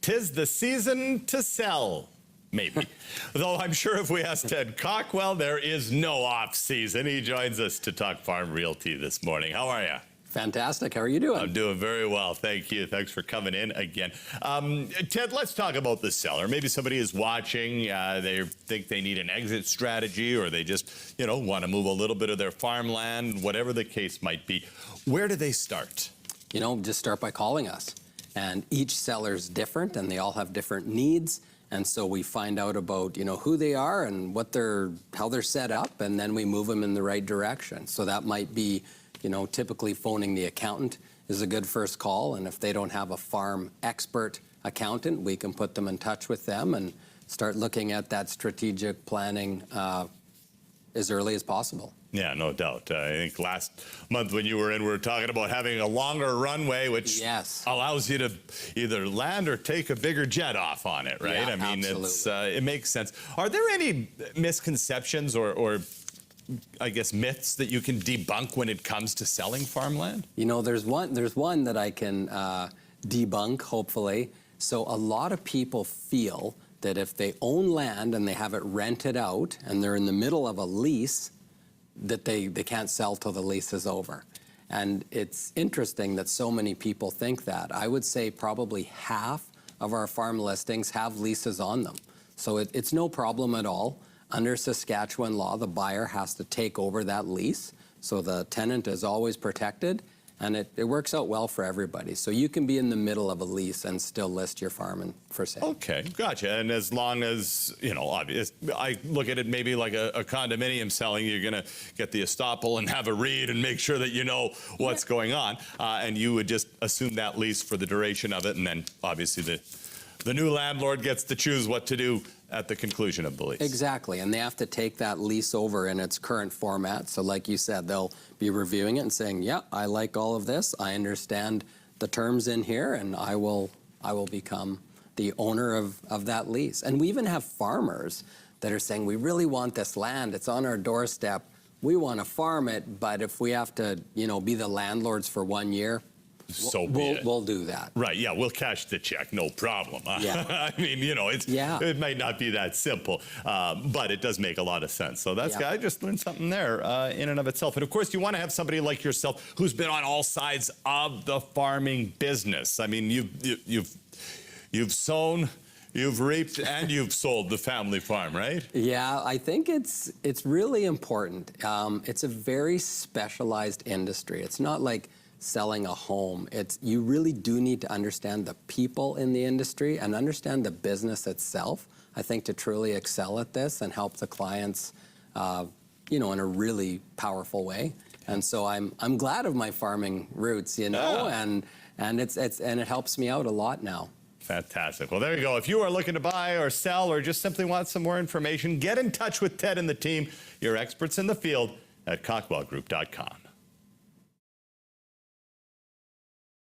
'Tis the season to sell. Maybe. Though I'm sure if we ask Ted Cawkwell, there is no off-season. He joins us to talk farm realty this morning. How are you? Fantastic. How are you doing? I'm doing very well. Thank you. Thanks for coming in again. Ted, let's talk about the seller. Maybe somebody is watching. They think they need an exit strategy, or they just, want to move a little bit of their farmland, whatever the case might be. Where do they start? Just start by calling us. And each seller's different, and they all have different needs. And so we find out about, who they are and how they're set up, and then we move them in the right direction. So that might be, typically phoning the accountant is a good first call. And if they don't have a farm expert accountant, we can put them in touch with them and start looking at that strategic planning as early as possible. Yeah, no doubt. I think last month when you were in, we were talking about having a longer runway, which allows you to either land or take a bigger jet off on it, right? Yeah, I mean, absolutely. It makes sense. Are there any misconceptions or I guess myths that you can debunk when it comes to selling farmland? There's one that I can debunk, hopefully. So a lot of people feel that if they own land and they have it rented out and they're in the middle of a lease, that they can't sell till the lease is over. And it's interesting that so many people think that. I would say probably half of our farm listings have leases on them. So it's no problem at all. Under Saskatchewan law, the buyer has to take over that lease. So the tenant is always protected, and it works out well for everybody. So you can be in the middle of a lease and still list your farm for sale. Okay, gotcha. And as long as, I look at it maybe like a condominium selling, you're going to get the estoppel and have a read and make sure that you know what's going on. And you would just assume that lease for the duration of it. And then obviously the new landlord gets to choose what to do at the conclusion of the lease. Exactly, and they have to take that lease over in its current format. So like you said, they'll be reviewing it and saying, yeah, I like all of this. I understand the terms in here, and I will become the owner of that lease. And we even have farmers that are saying, we really want this land. It's on our doorstep. We want to farm it, but if we have to, be the landlords for 1 year, we'll do that. Right, yeah, we'll cash the check, no problem. Yeah. I mean, it might not be that simple, but it does make a lot of sense. So that's I just learned something there in and of itself. And of course, you want to have somebody like yourself who's been on all sides of the farming business. I mean, you've sown, you've reaped, and you've sold the family farm, right? Yeah, I think it's really important. It's a very specialized industry. It's not like selling a home. You really do need to understand the people in the industry and understand the business itself, I think, to truly excel at this and help the clients, in a really powerful way. And so I'm glad of my farming roots, and it helps me out a lot now. Fantastic. Well, there you go. If you are looking to buy or sell or just simply want some more information, get in touch with Ted and the team, your experts in the field at cawkwellgroup.com.